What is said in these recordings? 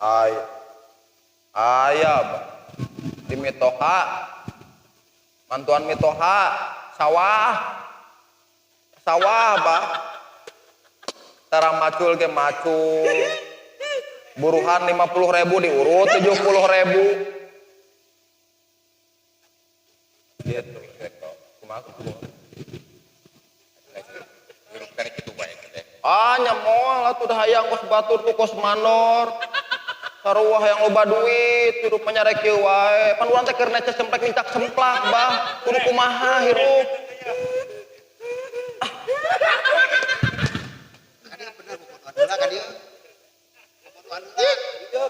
Ayah, ayah, di Mitoha, mantuan Mitoha, sawah, sawah, bah. Tara macul ke macul, buruhan 50.000 diurut 70.000. Gitu, nyamol atuh dah hayang kos batur tuh kos manor. Sarua yang loba duit, hirup nyarek kieu wae. Pan urang teh keur neces cemplek mincak semplak, bah. Kudu kumaha hirup. Kan bener bobotohan heula kan ieu. Bobotohan heula.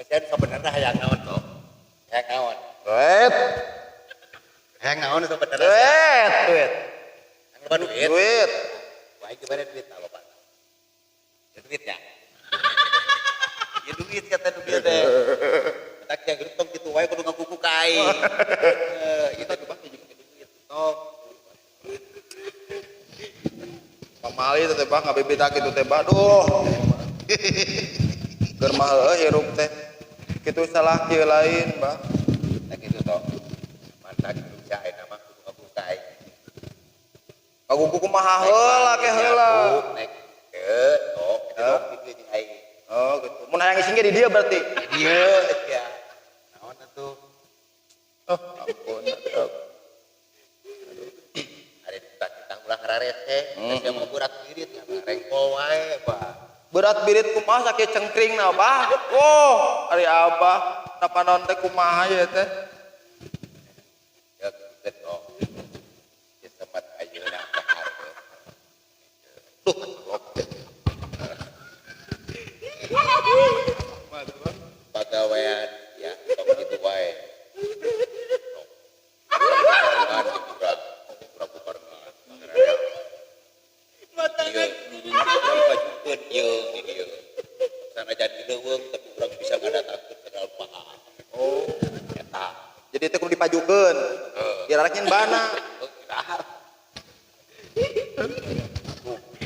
Esen sebenarnya hayang naon toh? Hayang naon? Duit. Hayang naon sebenarnya? Duit. Loba duit. Duit. Wae gimana duit tah loba. Ya duitnya. Ya duit kata duit teh. Tak yang hirup kitu wae kudu ngakuku ka aing. Itu coba juga duit. Tok. Pamali teh bah ngabibita kitu teh bah. Duh. Keur mah hirup teh. Kitu salah kieu lain, bah. Tak kitu tok. Mantak Indonesia ayeuna mah kudu ngakuku ka aing. Kagugu kumaha heula ke heula. Naik ke tok kitu kitu jeung aing. Oh, gitu. Mun hayang ising ge di dieu berarti. Ieu ya. Naon atuh? Oh, ampun. Ada ditang ulah ngarares teh. Saya mau berat birit nya rengkol wae, Pak. Berat birit kumaha sakieu cengkringna, bah. Oh, ari abah. Napa naon teh kumaha ye teh? Ya gitu tok. Ya sempat ayeuna kahar. Duh, pagawean ya tok kitu wae. Kan kurang barengan. Ieu bajukeun ieu ieu. Sana jadi leuweung tapi urang bisa ngadatangkeun kenal paha. Oh, Eta. jadi teh kudu dipajukeun. Biar arek nyen bana.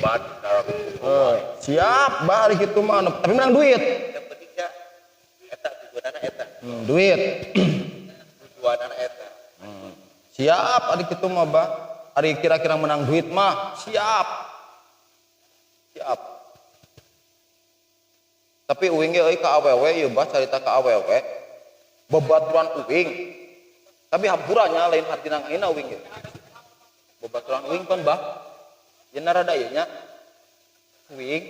Ban dalam Siap, bah ari kitu mah. Tapi menang duit. yang penting ya eta tujuanana eta. Duit. Tujuanana eta. Siap ari kitu mah, bah. Ari kira-kira menang duit mah siap. Siap. Tapi uing ge euy ka awewe ieu bah carita ka awewe. Bebaturan uing. Tapi hampuranya lain hartina ayeuna uing ge. Bebaturan uing kan bah. Yen rada ieu nya. Uing.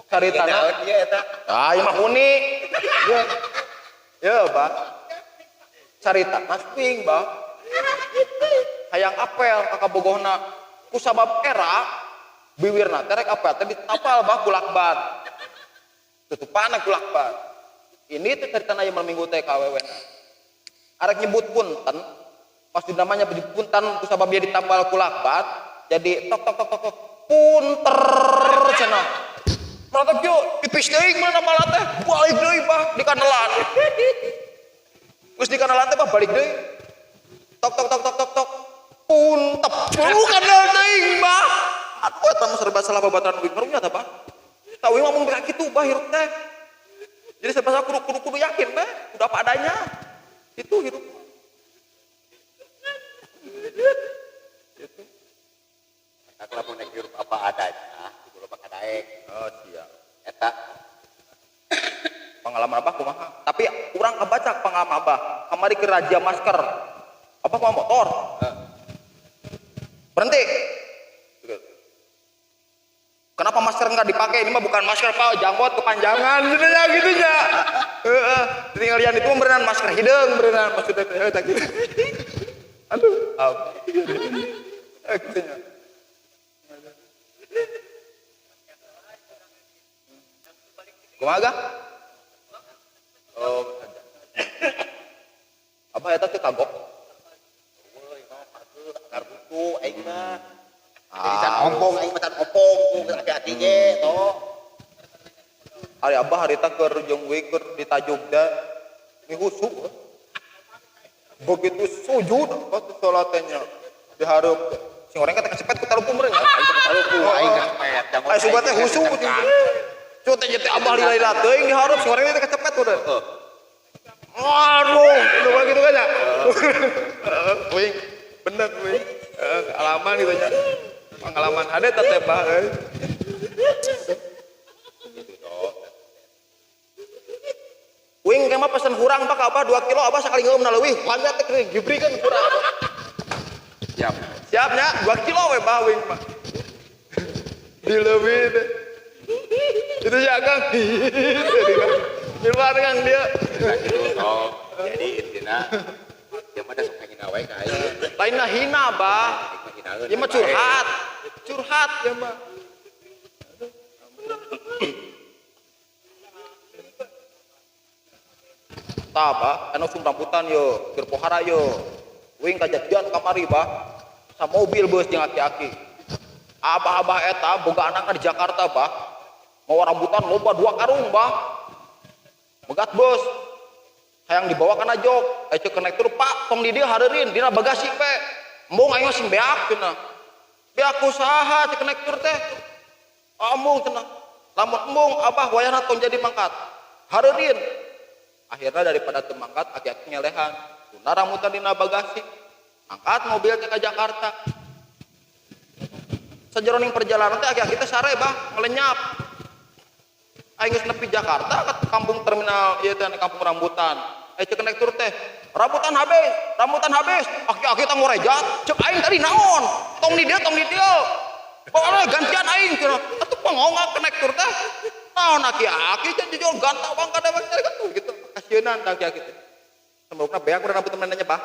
Caritana Ieu eta. ah ieu mah huni. Ye bah. Carita mas uing bah. Hayang apel ka bogohna ku sabab era biwirna teh rek apel teh ditapal bah ku lakbat. Tutupana ku lakbat. Ini teh caritana ieu minggu teh ka awewena. Arek nyebut punten pas di namanya punten ku sabab dia ditambal ku lakbat jadi tok tok tok tok punter cenah. Maratap yo pipis deui mana malah teh balik deui bah di kanelan. Geus di kanelan teh bah balik deui. Tok tok tok tok tok tok puntep bukan teuing bah. Atuh eta mah serba salah babaturan uing barunya tah bah. Tah uing ngomong berak kitu bah hirup teh. Jadi serba salah kudu yakin bah, udah apa adanya. Itu hirup. Gitu. Nah, lamun nek hirup apa adanya, kudu loba kadaek. Oh siap. Eta Pengalaman abah kumaha? Tapi kurang kebaca pengalaman abah. Kamari ke raja masker. Abah mau motor. Berhenti. Kenapa masker enggak dipakai? Ini mah bukan masker Pak, janggot kepanjangan gitu ya gitunya. Heeh. Tinggal lian itu berenang masker hidung berenang maksudnya tak gitu. Aduh, gitunya. Kumaha? Oh, abah eta teh kagok. euy mah patuh karbuku aing mah. Jadi can ompong aing mah can ompong ku hati-hati ge toh. Ari abah harita keur jeung uing keur ditajugda mihusu. Begitu sujud pas salatnya dihareup Sing orang kata kecepet ku taruh pumreng. Taruh ku aing kecepet. Ay subat teh husu. Cu teh jadi abah lila-lila teuing dihareup sing orang teh kecepet udah. Aduh, udah gitu kan ya. Wing, bener wing. Pengalaman gitu nya. Pengalaman ada teteh bah. Wing kemah pesan kurang pak abah 2 kilo abah sekali ngeum na leuwih. Banyak teh keuing diberikan kurang. Siap. Siapnya 2 kilo we bah wing mah. Dileuwih deh. Itu ya Kang. Gimana Kang dia? Jadi intinya dia mah da sok ngina wae ka aing. Lainna hina bah. Dia mah curhat. Curhat dia mah. Tah bah, anu sum rambutan yo, keur pohara yo. Wing kajadian kamari bah. Sa mobil beus jeung aki-aki. Abah-abah eta boga anakna di Jakarta bah. Mau rambutan loba 2 karung bah. Megat bos. Hayang dibawa kana jog. Cek konektor Pak, tong di dieu hareureun dina bagasi pe. Embung aing sing beak cenah. Beak ku saha cek konektor teh? Embung cenah. Lamun embung abah wayahna tong jadi mangkat. Hareureun. Akhirnya daripada teu mangkat aki-aki ngelehan. Tuna rambutan dina bagasi. Angkat mobil teh ka Jakarta. Sajeroning perjalanan teh aki-aki teh sare bah ngelenyap. Aing geus nepi Jakarta ke kampung terminal ieu teh kampung rambutan. Cek konektor teh, rambutan habis. Aki-aki teh ngorejat, cek aing tadi naon? Tong di dieu. Pokoknya gantian aing cenah. Atuh pangongak konektor teh. Naon aki-aki cenah jujur gantau bang kada gitu. Kasienan aki-aki teh. Semoga beak udah rambutan mananya bah.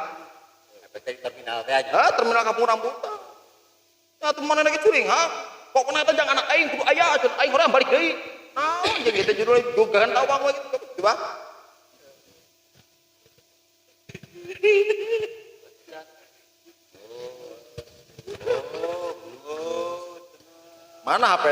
Dari terminal teh aja. Terminal kampung rambutan. Nah, tuh mana lagi curing, ha? Pokoknya teh jangan anak aing kudu aya, cenah aing urang balik deui. Naon jeung kitu judul juga gantau bang we gitu. Coba. Mana HP?